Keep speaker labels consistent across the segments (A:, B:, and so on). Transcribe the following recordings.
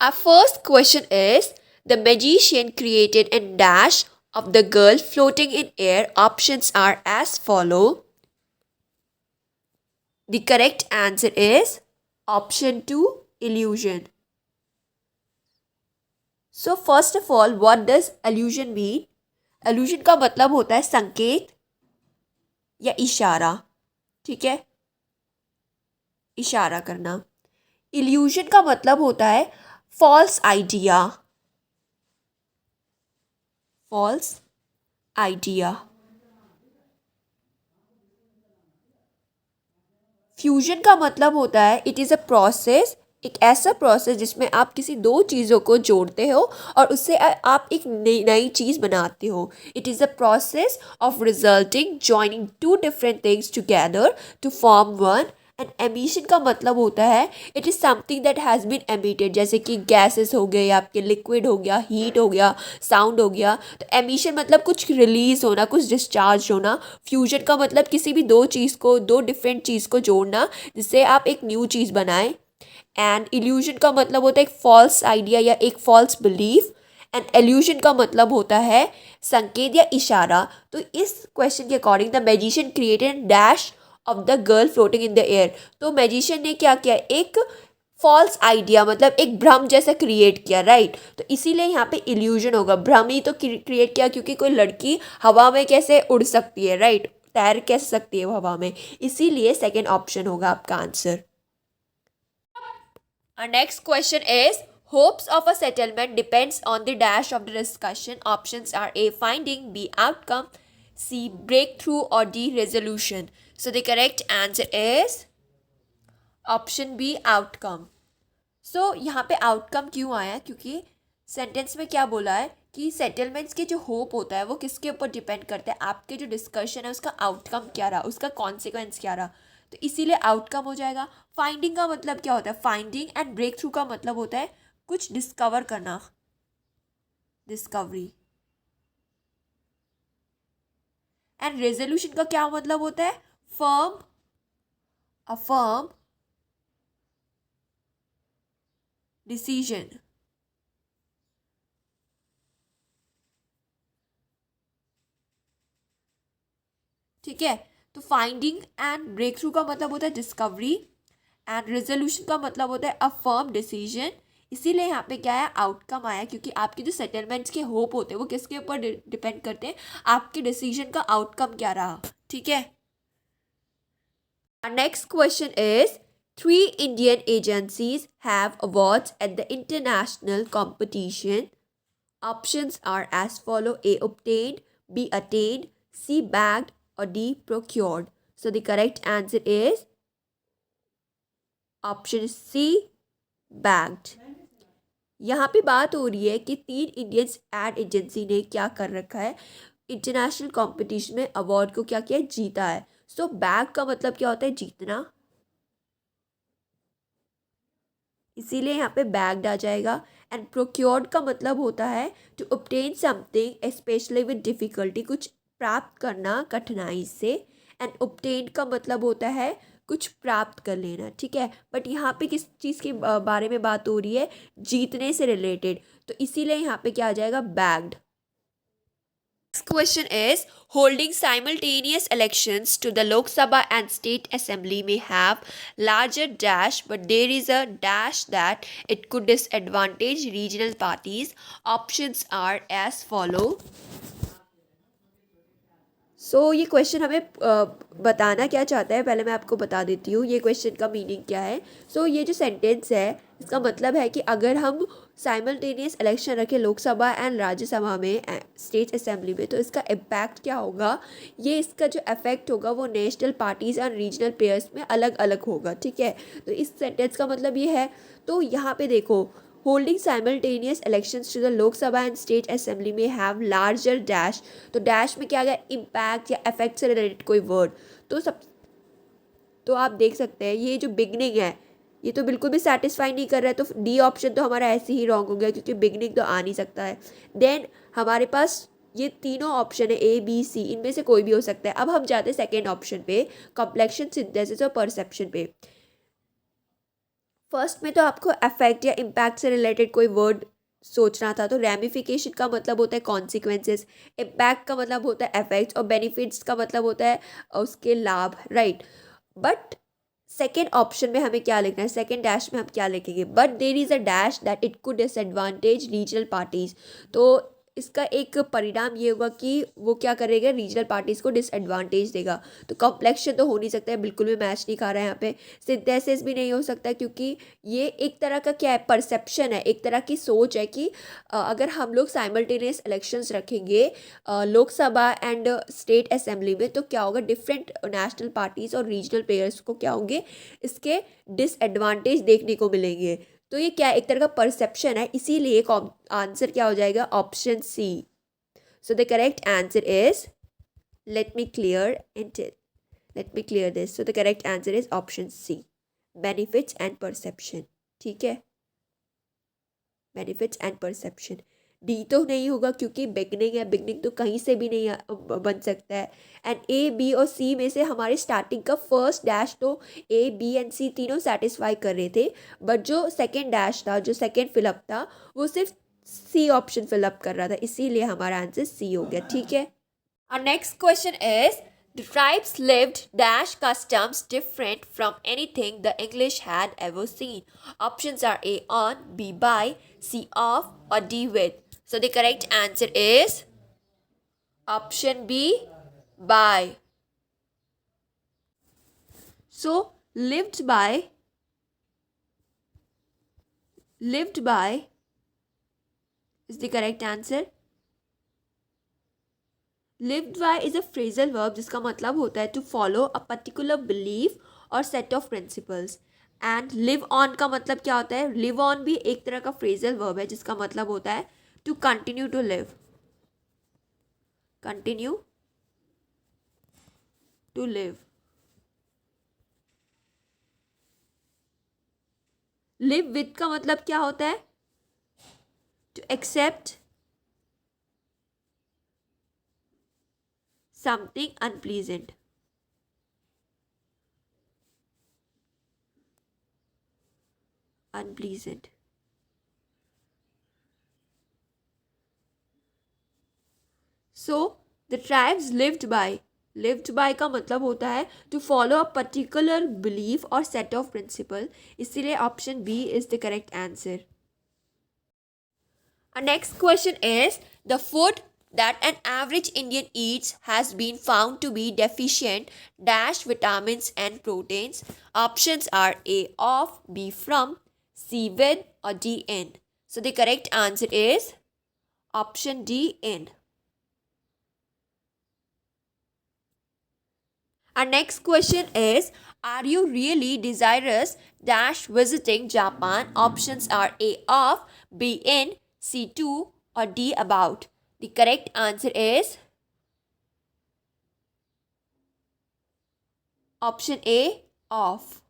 A: Our first question is, the magician created a dash of the girl floating in air. Options are as follow. The correct answer is option 2, illusion. So first of all, what does illusion mean? Illusion का मतलब होता है संकेत या इशारा. ठीक है, इशारा करना. इल्यूजन का मतलब होता है false idea. False idea. Fusion का मतलब होता है इट इज़ अ प्रोसेस, एक ऐसा प्रोसेस जिसमें आप किसी दो चीज़ों को जोड़ते हो और उससे आप एक नई नई चीज़ बनाते हो. It is a process of resulting joining two different things together to form one. And emission का मतलब होता है it is something that has been emitted, जैसे कि गैसेस हो गए, आपके लिक्विड हो गया, हीट हो गया, साउंड हो गया. तो एमिशन मतलब कुछ रिलीज होना, कुछ डिस्चार्ज होना. फ्यूजन का मतलब किसी भी दो चीज़ को, दो डिफरेंट चीज़ को जोड़ना जिससे आप एक न्यू चीज़ बनाएं. एंड इल्यूजन का मतलब होता है एक फॉल्स आइडिया या एक फॉल्स बिलीफ. एंड एल्यूजन का मतलब होता है संकेत या इशारा. तो इस क्वेश्चन के according the magician created dash of the girl floating in the air. तो मैजिशियन ने क्या किया, एक फॉल्स आइडिया मतलब एक भ्रम जैसा क्रिएट किया, राइट. तो इसीलिए यहाँ पे इल्यूजन होगा. भ्रम ही तो क्रिएट किया, क्योंकि कोई लड़की हवा में कैसे उड़ सकती है, राइट, तैर कैसे सकती है वो हवा में. इसीलिए सेकेंड ऑप्शन होगा आपका answer. Our next question is, hopes of a settlement depends on the dash of the discussion. Options are A, finding, B, outcome, C, breakthrough, or D, resolution. So the correct answer is option B, outcome. So यहाँ पे outcome क्यों आया, क्योंकि sentence में क्या बोला है कि सेटलमेंट्स के जो होप होता है वो किसके ऊपर डिपेंड करता है, आपके जो डिस्कशन है उसका आउटकम क्या रहा, उसका कॉन्सिक्वेंस क्या रहा. तो इसीलिए आउटकम हो जाएगा. फाइंडिंग का मतलब क्या होता है, फाइंडिंग एंड ब्रेक थ्रू का मतलब होता है कुछ डिस्कवर करना, डिस्कवरी. एंड रेजोल्यूशन का क्या मतलब होता है, फर्म, अ फर्म डिसीजन. ठीक है, तो फाइंडिंग एंड ब्रेक थ्रू का मतलब होता है डिस्कवरी एंड रेजोल्यूशन का मतलब होता है अ फर्म डिसीजन. इसीलिए यहाँ पे क्या है, आउटकम आया, क्योंकि आपके जो सेटलमेंट्स के होप होते हैं वो किसके ऊपर डिपेंड करते हैं, आपके डिसीजन का आउटकम क्या रहा. ठीक है. Our next question is, three Indian agencies have awards at the international competition. Options are as follow: A, obtained, B, attained, C, bagged, or D, procured. So the correct answer is option C, bagged. यहाँ पे बात हो रही है कि तीन Indian ad agency ने क्या कर रखा है, इंटरनेशनल कंपटीशन में अवार्ड को क्या किया, जीता है. सो बैग का मतलब क्या होता है, जीतना. इसीलिए यहाँ पे बैग्ड आ जाएगा. एंड प्रोक्योर्ड का मतलब होता है to obtain something specially with difficulty, कुछ प्राप्त करना कठिनाई से. एंड obtained का मतलब होता है कुछ प्राप्त कर लेना. ठीक है, बट यहाँ पे किस चीज़ के बारे में बात हो रही है, जीतने से रिलेटेड. तो इसीलिए यहाँ पे क्या आ जाएगा, bagged. Next question is, holding simultaneous elections to the Lok Sabha and State Assembly may have larger dash, but there is a dash that it could disadvantage regional parties. Options are as follow. ये question हमें बताना क्या चाहता है, पहले मैं आपको बता देती हूँ ये क्वेश्चन का मीनिंग क्या है. ये जो सेंटेंस है इसका मतलब है कि अगर हम साइमल्टेनियस इलेक्शन रखें लोकसभा एंड राज्यसभा में, स्टेट असेंबली में, तो इसका इम्पैक्ट क्या होगा, ये इसका जो इफेक्ट होगा वो national parties and regional players में अलग अलग होगा. ठीक है, तो इस सेंटेंस का मतलब ये है. तो यहाँ पे देखो, holding simultaneous elections to the Lok Sabha and state assembly में हैव लार्जर डैश. तो डैश में क्या आ गया, इम्पैक्ट या इफेक्ट से रिलेटेड कोई वर्ड. तो आप देख सकते हैं ये जो बिगनिंग है ये तो बिल्कुल भी सेटिस्फाई नहीं कर रहा है. तो डी ऑप्शन तो हमारा ऐसे ही रॉन्ग हो गया, क्योंकि बिगनिंग तो आ नहीं सकता है. देन हमारे पास ये तीनों ऑप्शन है, ए बी सी, इनमें से कोई भी हो सकता है. अब हम जाते हैं सेकेंड ऑप्शन पे, कॉम्प्लेक्शन, सिंथेसिस और परसेप्शन पे. फर्स्ट में तो आपको अफेक्ट या इम्पैक्ट से रिलेटेड कोई वर्ड सोचना था, तो रैमिफिकेशन का मतलब होता है कॉन्सिक्वेंसेस, इम्पैक्ट का मतलब होता है इफेक्ट्स और बेनिफिट्स का मतलब होता है उसके लाभ, राइट। बट सेकेंड ऑप्शन में हमें क्या लिखना है, सेकेंड डैश में हम क्या लिखेंगे, but there is a dash that it could disadvantage regional parties. तो इसका एक परिणाम ये होगा कि वो क्या करेगा, रीजनल पार्टीज को डिसएडवांटेज देगा। तो कॉम्प्लेक्शन तो हो नहीं सकता है, बिल्कुल भी मैच नहीं खा रहा है यहाँ पे। सिंथेसिस भी नहीं हो सकता क्योंकि ये एक तरह का क्या है, परसेप्शन है, एक तरह की सोच है कि अगर हम लोग साइमल्टेनियस इलेक्शंस रखेंगे लोकसभा एंड स्टेट असेंबली में, तो क्या होगा, डिफरेंट नेशनल पार्टीज और रीजनल प्लेयर्स को क्या होंगे, इसके डिसएडवांटेज देखने को मिलेंगे। तो ये क्या एक तरह का परसेप्शन है, इसीलिए आंसर क्या हो जाएगा, option C. So the correct answer is, let me clear and let me clear this, so the correct answer is option C, benefits and perception. ठीक है, बेनिफिट्स एंड परसेप्शन। डी तो नहीं होगा क्योंकि बिगनिंग है, बिगनिंग तो कहीं से भी नहीं बन सकता है। एंड ए बी और सी में से हमारे स्टार्टिंग का फर्स्ट डैश तो ए बी एंड सी तीनों सेटिस्फाई कर रहे थे, बट जो सेकेंड डैश था, जो सेकेंड फिलअप था, वो सिर्फ सी ऑप्शन फिलअप कर रहा था, इसीलिए हमारा आंसर सी हो गया। ठीक है। Our next question is, the tribes lived dash customs different from anything the English had ever seen. Options are A on, B by, C off, or D with. So the correct answer is option B, by. So lived by is the correct answer. Lived by is a phrasal verb जिसका मतलब होता है to follow a particular belief और set of principles. And live on का मतलब क्या होता है, लिव ऑन भी एक तरह का फ्रेजल वर्ब है जिसका मतलब होता है to continue to live, continue to live. Live with का मतलब क्या होता है, to accept something unpleasant. Unpleasant. So the tribes lived by का मतलब होता है to follow a particular belief और सेट ऑफ प्रिंसिपल, इसीलिए option B is the correct answer. Our next question is, the food that an average Indian eats has been found to be deficient dash vitamins and proteins. Options are A of, B from, C with, or D in. So the correct answer is option D in. Our next question is, are you really desirous dash visiting Japan? Options are A of, B in, C2, or D about. The correct answer is option A of.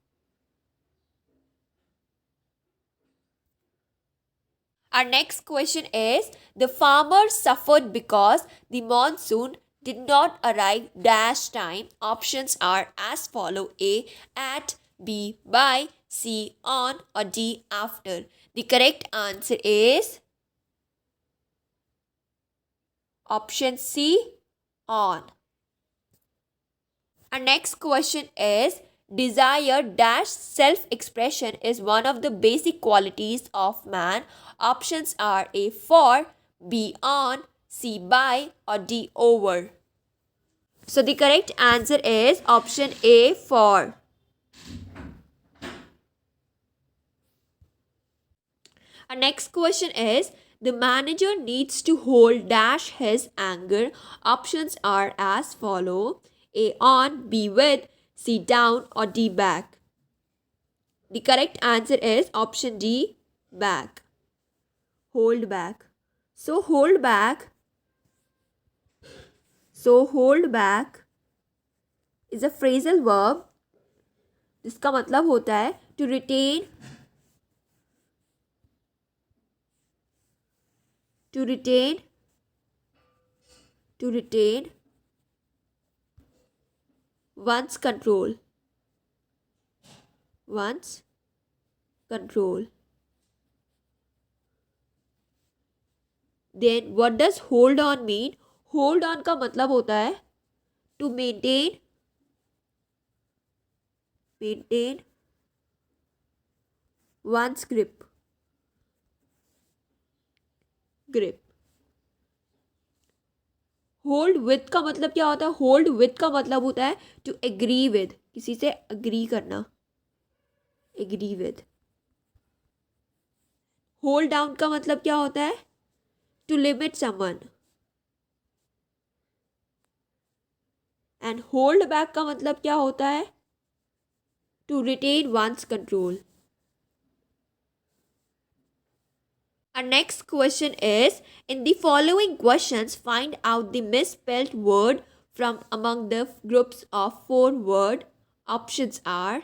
A: Our next question is, the farmers suffered because the monsoon did not arrive dash time. Options are as follow: A at, B by, C on, or D after. The correct answer is option C, on. Our next question is, desire dash self expression is one of the basic qualities of man. Options are A for, B on, C by, or D over. So the correct answer is option A for. Our next question is, the manager needs to hold dash his anger. Options are as follow: A on, B with, C down, or D back. The correct answer is option D, back. Hold back. So hold back. So hold back is a phrasal verb जिसका मतलब होता है to retain, to retain, to retain one's control, one's control. Then what does hold on mean? Hold on का मतलब होता है to maintain one's grip. Hold with का मतलब क्या होता है? होल्ड विथ का मतलब होता है टू एग्री विद, किसी से अग्री करना, एग्री विद. होल्ड डाउन का मतलब क्या होता है? To limit someone. And hold back का मतलब क्या होता है? To retain one's control. Our next question is, in the following questions, find out the misspelled word from among the groups of four word. Options are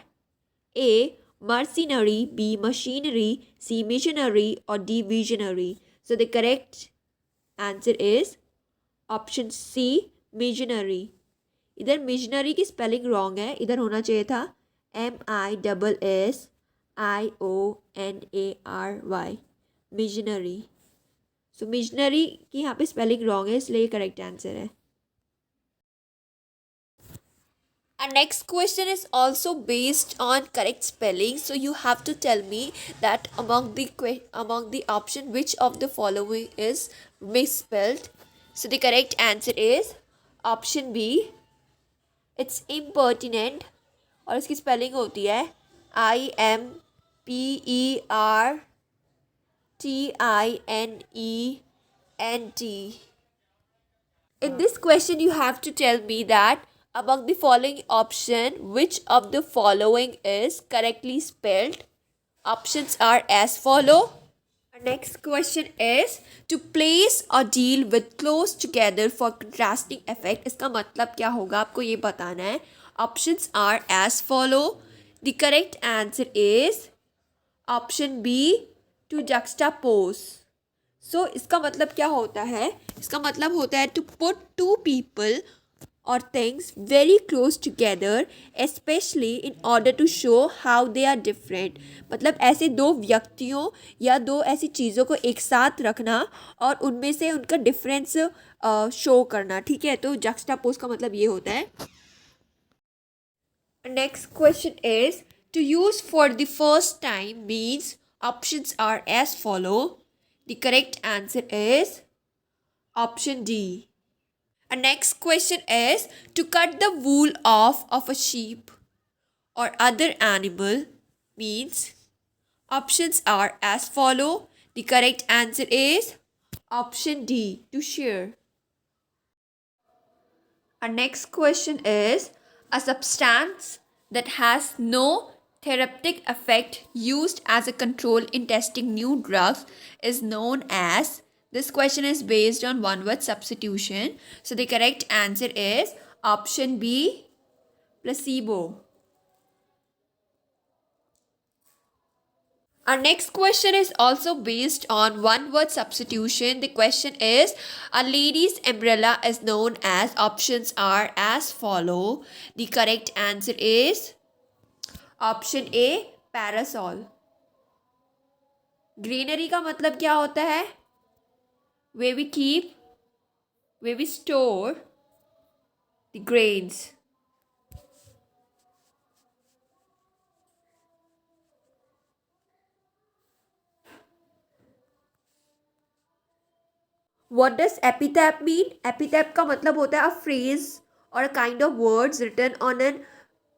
A: A. Mercenary, B. Machinery, C. Missionary, or D. Visionary. So the correct answer is option C. Missionary. इधर missionary की spelling wrong है, इधर होना चाहिए था MISSIONARY, missionary. सो missionary की यहाँ पे स्पेलिंग रॉन्ग है, इसलिए करेक्ट आंसर है. Our next question is also based on correct spelling. So you have to tell me that among the option which of the following is misspelled. So the correct answer is option B. It's impertinent और इसकी spelling होती है IMPERTINENT. In this question, you have to tell me that among the following option, which of the following is correctly spelled? Options are as follow. Our next question is to place or deal with close together for contrasting effect. इसका मतलब क्या होगा आपको ये बताना है. Options are as follow. The correct answer is option B, to juxtapose. सो इसका मतलब क्या होता है? इसका मतलब होता है टू पुट टू पीपल और things very close together, specially in order to show how they are different. मतलब ऐसे दो व्यक्तियों या दो ऐसी चीज़ों को एक साथ रखना और उनमें से उनका डिफरेंस शो करना. ठीक है, तो जक्स्टापोज का मतलब ये होता है. Next question is to use for the first time means. Options are as follow. The correct answer is option D. Our next question is to cut the wool off of a sheep or other animal means. Options are as follow. The correct answer is option D, to shear. Our next question is a substance that has no therapeutic effect used as a control in testing new drugs is known as. This question is based on one word substitution. So the correct answer is option B, placebo. Our next question is also based on one word substitution. The question is a lady's umbrella is known as. Options are as follow. The correct answer is option A, parasol. Greenery का मतलब क्या होता है? Where we store the grains. What does epitaph mean? Epitaph का मतलब होता है a phrase और a kind of words written on an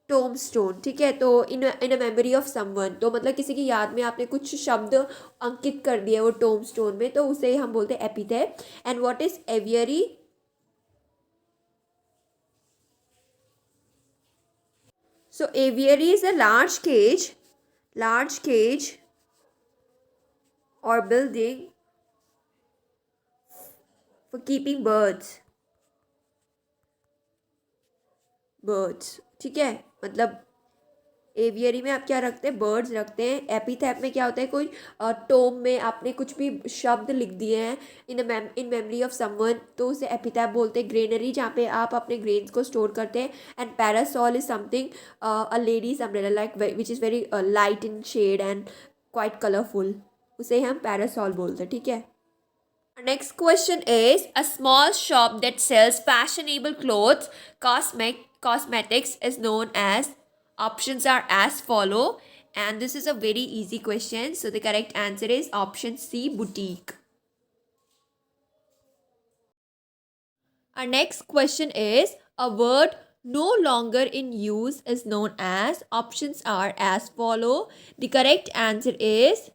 A: tombstone. ठीक है, तो in a memory of someone, तो मतलब किसी की याद में आपने कुछ शब्द अंकित कर दिया वो टोम स्टोन में, तो उसे हम बोलते हैं epithet. And what is aviary? So aviary is a large cage और बिल्डिंग फॉर कीपिंग बर्ड्स. ठीक है, मतलब एवियरी में आप क्या रखते हैं? बर्ड्स रखते हैं. एपिथैप में क्या होता है? कोई टोम में आपने कुछ भी शब्द लिख दिए हैं इन मेमोरी ऑफ समवन, तो उसे एपिथैप बोलते हैं. ग्रेनरी जहाँ पे आप अपने ग्रेन्स को स्टोर करते हैं. And parasol is something a ladies umbrella like which is very light in shade and quite colourful, उसे हम पैरासॉल बोलते हैं, ठीक है। Next question is a small shop that sells fashionable clothes cosmetics is known as, options are as follow, and this is a very easy question, so the correct answer is option C, boutique. Our next question is a word no longer in use is known as, options are as follow, the correct answer is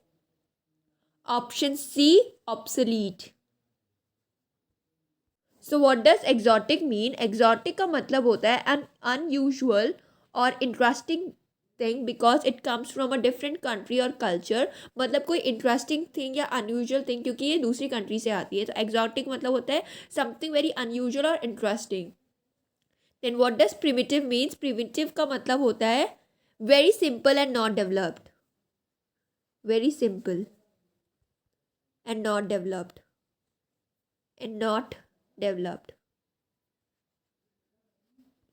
A: option C, obsolete. So what does exotic mean? Exotic का मतलब होता है N unusual और interesting thing because it comes from a different country और culture. मतलब कोई interesting thing या unusual thing क्योंकि ये दूसरी कंट्री से आती है, तो एग्जॉटिक मतलब होता है समथिंग वेरी अनयूजुअल और interesting. Then what does primitive means? Primitive का मतलब होता है very simple and not developed, very simple and not developed and not developed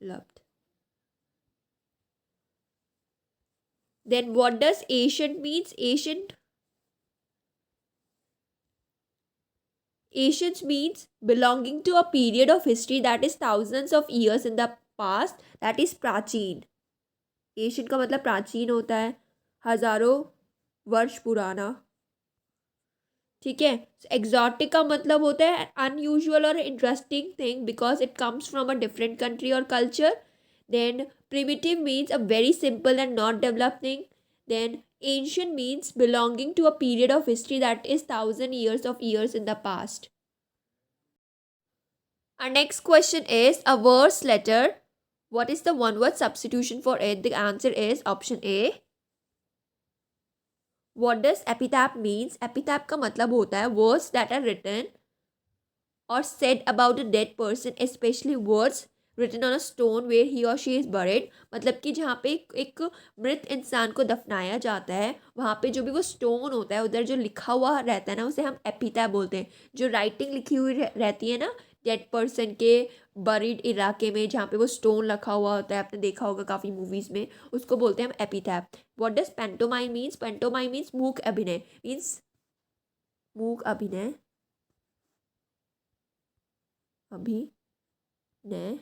A: loved. Then what does ancient means? Ancient means belonging to a period of history that is thousands of years in the past, that is प्राचीन। ancient का मतलब प्राचीन होता है, हजारों वर्ष पुराना, ठीक है। एग्जॉटिक का मतलब होता है अनयूजुअल और interesting thing because it comes from a different country और culture. Then primitive means a very simple and not developing. Then ancient means belonging to a period of history that is 1000 years in the past. Our next question is a verse letter. What is the one word substitution for it? The answer is option A. What does epitaph means? Epitaph का मतलब होता है words that are written or said about a dead person, especially words written on a stone where he or she is buried. मतलब कि जहाँ पे एक मृत इंसान को दफनाया जाता है, वहाँ पे जो भी वो स्टोन होता है उधर जो लिखा हुआ रहता है ना, उसे हम एपिटैफ बोलते हैं। जो राइटिंग लिखी हुई रहती है ना डेड पर्सन के बरीड इलाके में, जहाँ पे वो स्टोन रखा हुआ होता है, आपने देखा होगा काफ़ी मूवीज़ में, उसको बोलते हैं हम epitaph. What does pantomime means? Pantomime means मूक अभिनय, मीन्स मूक अभिनय, अभिनय,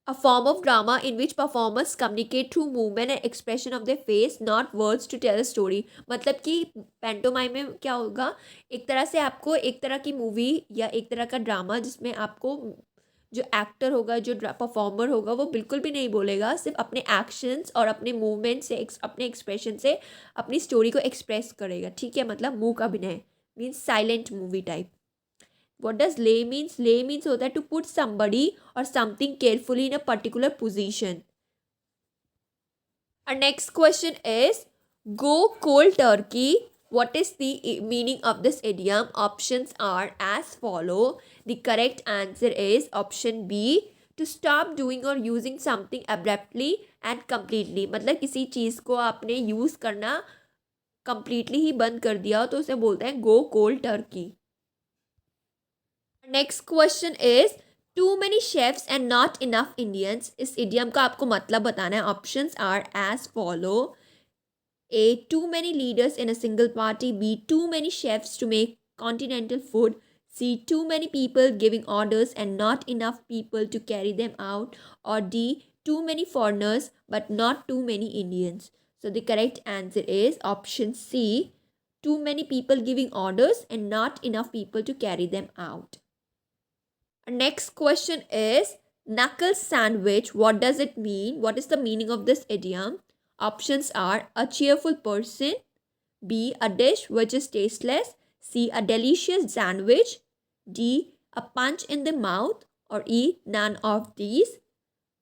A: a form of drama in which performers communicate through movement and expression of their face, not words, to tell a story. मतलब कि पेंटोमाइम में क्या होगा, एक तरह से आपको एक तरह की मूवी या एक तरह का ड्रामा जिसमें आपको जो एक्टर होगा, जो परफॉर्मर होगा, वो बिल्कुल भी नहीं बोलेगा, सिर्फ अपने एक्शंस और अपने मूवमेंट से अपने एक्सप्रेशन से अपनी स्टोरी को एक्सप्रेस करेगा, ठीक है। मतलब मूक अभिनय means silent movie type. What does lay means? Lay means होता है to put somebody or something carefully in a particular position. Our next question is go cold turkey. What is the meaning of this idiom? Options are as follow. The correct answer is option B, to stop doing or using something abruptly and completely. मतलब किसी चीज़ को आपने use करना completely ही बंद कर दिया हो तो उसे बोलते हैं go cold turkey. Next question is too many chefs and not enough Indians. इस इडियम का आपको मतलब बताना है। Options are as follow. A, too many leaders in a single party. B, too many chefs to make continental food. C, too many people giving orders and not enough people to carry them out. और D, too many foreigners but not too many Indians. So the correct answer is option C, too many people giving orders and not enough people to carry them out. Next question is knuckle sandwich. What does it mean? What is the meaning of this idiom? Options are a cheerful person, B, a dish which is tasteless, C, a delicious sandwich, D, a punch in the mouth, or E, none of these.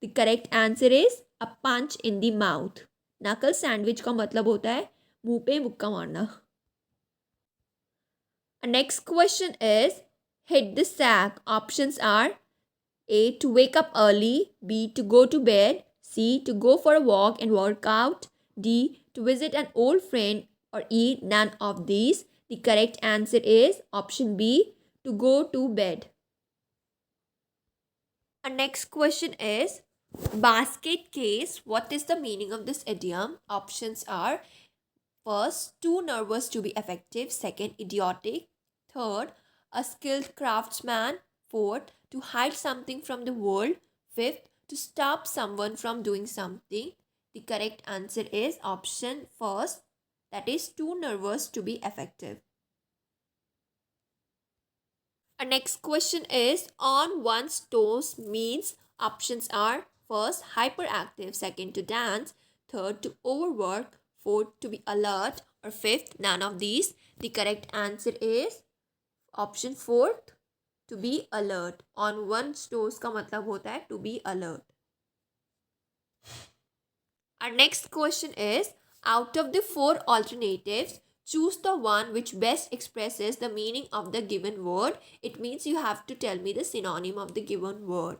A: The correct answer is a punch in the mouth. Knuckle sandwich का मतलब होता है मुंह पे मुक्का मारना. Next question is hit the sack. Options are A, to wake up early, B, to go to bed, C, to go for a walk and work out, D, to visit an old friend, or E, none of these. The correct answer is option B, to go to bed. Our next question is Basket case, what is the meaning of this idiom? Options are: first, too nervous to be effective; second, idiotic; third, a skilled craftsman; fourth, to hide something from the world; fifth, to stop someone from doing something. The correct answer is option first, that is too nervous to be effective. Our next question is on one's toes means options are: first, hyperactive; second, to dance; third, to overwork; fourth, to be alert; or fifth, none of these. The correct answer is option fourth, to be alert. On one's toes का मतलब होता है to be alert. Our next question is out of the four alternatives, choose the one which best expresses the meaning of the given word. It means you have to tell me the synonym of the given word.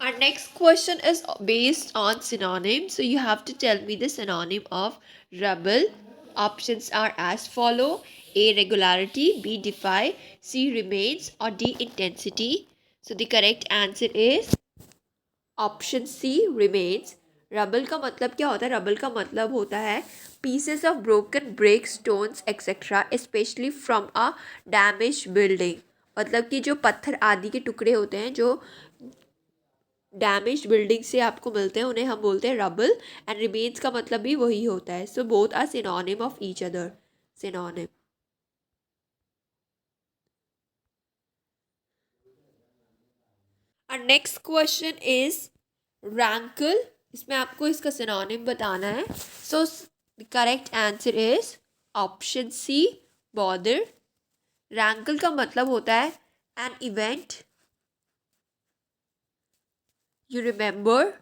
A: Our next question is based on synonym. So you have to tell me the synonym of rebel. Options are as follow: A, regularity; B, defy; C, remains; or D, intensity. So the correct answer is option C remains. Rubble का मतलब क्या होता है? Rubble का मतलब होता है pieces of broken break stones etcetera specially from a damage building. मतलब कि जो पत्थर आदि के टुकड़े होते हैं जो डैमेज बिल्डिंग से आपको मिलते हैं उन्हें हम बोलते हैं रबल. एंड रिमेन्स का मतलब भी वही होता है. So both are synonym of each other. Synonym. और नेक्स्ट क्वेश्चन इज रैंकल. इसमें आपको इसका सिनोनिम बताना है. So the correct answer is option C, bother. Rankle का मतलब होता है an event you remember,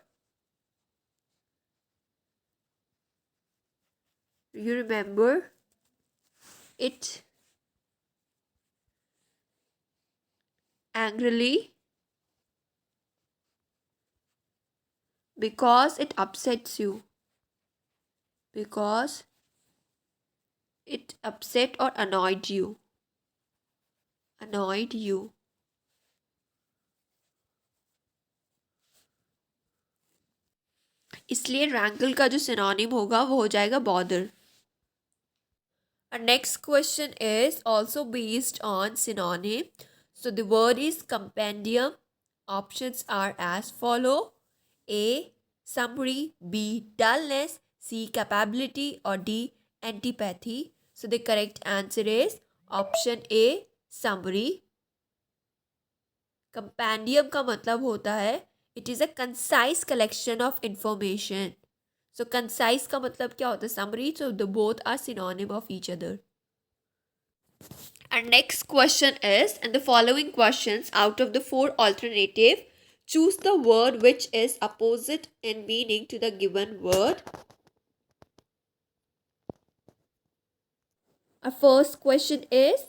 A: it angrily because it upsets you, because it upset or annoyed you. इसलिए रैंकल का जो सिनोनिम होगा वो हो जाएगा bother. Our next question is also based on synonym. So the word is compendium. Options are as follow: A, summary; B, dullness; C, capability; or D, antipathy. So the correct answer is option A, summary. Compendium का मतलब होता है it is a concise collection of information. So concise का मतलब क्या होता है? Summary. So the both are synonym of each other. Our next question is, and the following questions out of the four alternative, choose the word which is opposite in meaning to the given word. Our first question is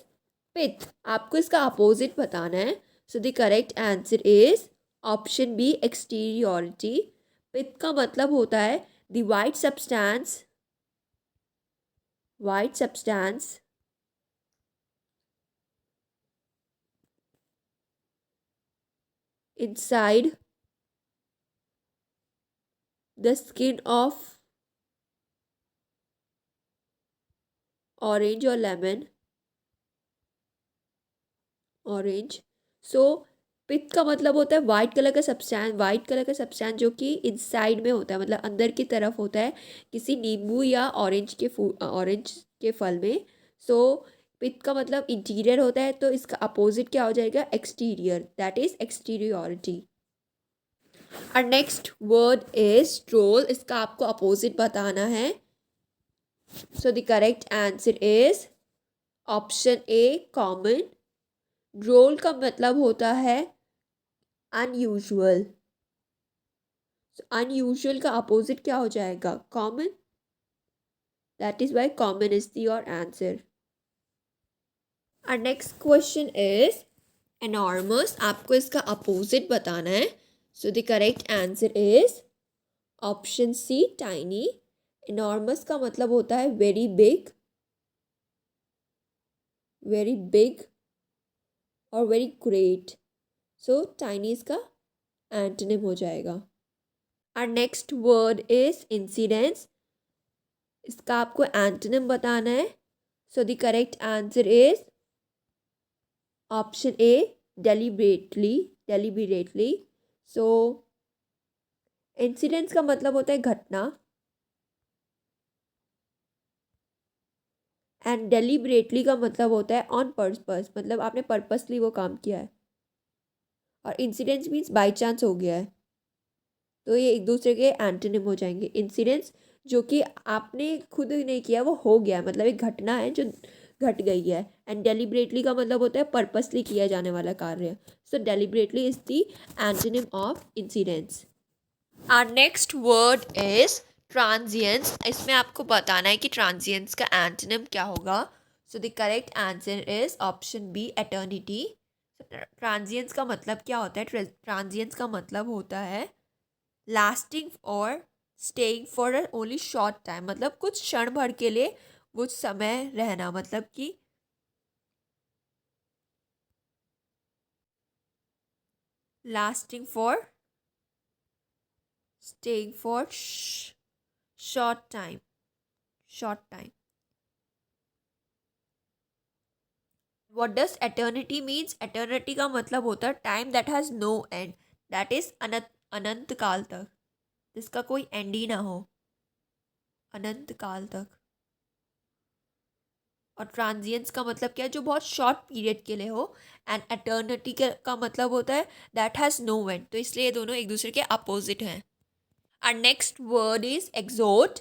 A: पित्त. आपको इसका opposite बताना है. So the correct answer is option B, exteriority. Pith का मतलब होता है the white substance inside the skin of orange or lemon. Orange. So pith का मतलब होता है वाइट कलर का सब्सटेंस जो कि इनसाइड में होता है, मतलब अंदर की तरफ होता है किसी नींबू या ऑरेंज के फल में. सो पित्त का मतलब इंटीरियर होता है, तो इसका अपोजिट क्या हो जाएगा? एक्सटीरियर. That is exteriority. और नेक्स्ट वर्ड इज ट्रोल. इसका आपको अपोजिट बताना है. So the correct answer is option A, common. Droll का मतलब होता है अनयूजुअल. अनयूजुअल का अपोजिट क्या हो जाएगा? Common. That is why common is your answer. और नेक्स्ट क्वेश्चन इज एनॉर्मस. आपको इसका अपोजिट बताना है. So the correct answer is option C, tiny. Enormous का मतलब होता है वेरी बिग और वेरी ग्रेट. सो टाइनी इसका एंटोनिम हो जाएगा। और नेक्स्ट वर्ड इज इंसिडेंस। इसका आपको एंटोनिम बताना है। So the correct answer is option A, deliberately. Deliberately. So incidence का मतलब होता है घटना, एंड डेलिबरेटली का मतलब होता है ऑन पर्पस, मतलब आपने पर्पसली वो काम किया है। और इंसिडेंस मीन्स बाई चांस हो गया है। तो ये एक दूसरे के एंटोनिम हो जाएंगे। इंसिडेंस जो कि आपने खुद नहीं किया, वो हो गया, मतलब एक घटना है जो घट गई है। एंड डेलिबरेटली का मतलब होता है पर्पसली किया जाने वाला कार्य। So deliberately is the antonym of incidence. Our next word is transience. इसमें आपको बताना है कि ट्रांजिएंस का एंटोनिम क्या होगा। So the correct answer is option B, eternity. Transience का मतलब क्या होता है? ट्रांजिएंस का मतलब होता है लास्टिंग और staying for only short time, मतलब कुछ क्षण भर के लिए कुछ समय रहना, मतलब कि lasting for, staying for short time, short time. What does eternity means? Eternity का मतलब होता है time that has no end, that is अनंत काल तक, जिसका कोई एंड ही ना हो, अनंत काल तक। और ट्रांजिएंस का मतलब क्या है? जो बहुत शॉर्ट पीरियड के लिए हो। एंड एटर्निटी का मतलब होता है दैट हैज़ नो एंड। तो इसलिए ये दोनों एक दूसरे के अपोजिट हैं। और नेक्स्ट वर्ड इज एग्जॉट।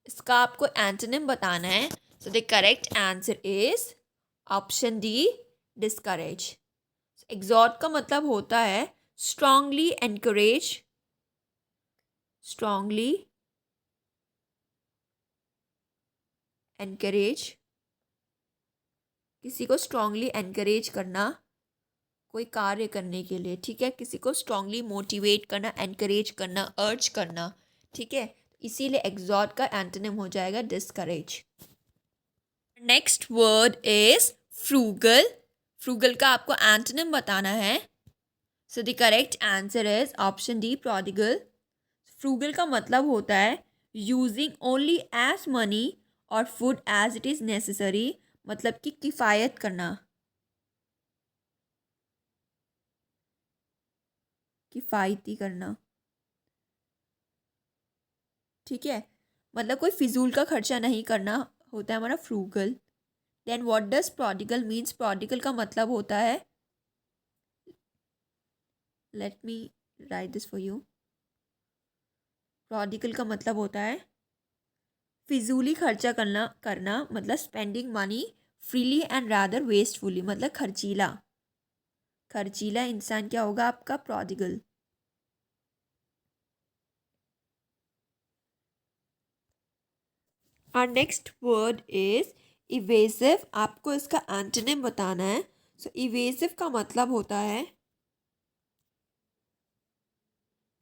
A: इसका आपको एंटोनिम बताना है। So the correct answer is option D, discourage. Exhort का मतलब होता है स्ट्रांगली एनकरेज, स्ट्रांगली एनकरेज, किसी को स्ट्रांगली एनकरेज करना कोई कार्य करने के लिए, ठीक है। किसी को स्ट्रांगली मोटिवेट करना, एनकरेज करना, अर्ज करना, ठीक है। इसीलिए एग्जॉट का एंटोनिम हो जाएगा discourage. Next word is frugal. Frugal का आपको एंटोनिम बताना है। So the correct answer is option D, prodigal. फ्रूगल का मतलब होता है यूजिंग ओनली एज मनी और food as it is necessary, मतलब कि किफ़ायत करना, किफ़ायती करना, ठीक है। मतलब कोई फिजूल का खर्चा नहीं करना होता है हमारा frugal. Then what does prodigal means? Prodigal का मतलब होता है, let me write this for you. Prodigal का मतलब होता है फिजूली खर्चा करना, मतलब spending money freely and rather wastefully, मतलब खर्चीला। खर्चीला इंसान क्या होगा आपका? प्रोडिगल। और नेक्स्ट वर्ड इज इवेसिव। आपको इसका एंटोनिम बताना है। सो इवेसिव का मतलब होता है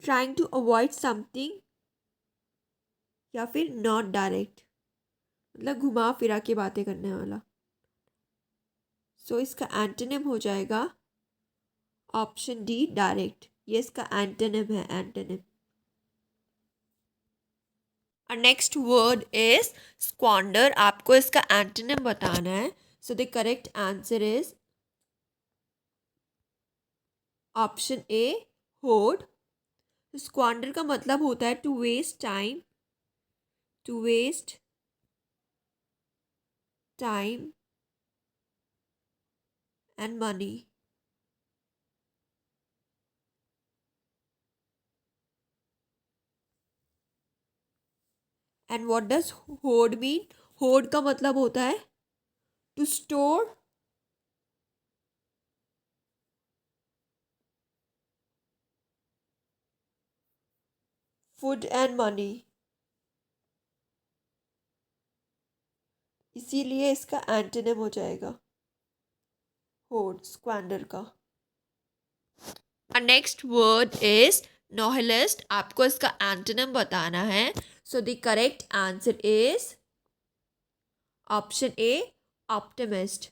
A: ट्राइंग टू अवॉइड समथिंग, या फिर नॉट डायरेक्ट, मतलब घुमा फिरा के बातें करने वाला। सो इसका एंटोनिम हो जाएगा ऑप्शन डी, डायरेक्ट। ये इसका एंटोनिम है, एंटोनिम। और नेक्स्ट वर्ड इज स्क्वांडर। आपको इसका एंटोनिम बताना है। So the correct answer is option A, hoard. Squander का मतलब होता है to waste time, to waste time and money. And what does hoard mean? Hoard का मतलब होता है to store food and money. इसीलिए इसका एंटोनिम हो जाएगा होard, स्क्वांडर का। Next word is nihilist. आपको इसका एंटोनिम बताना है। So the correct answer is option A, optimist.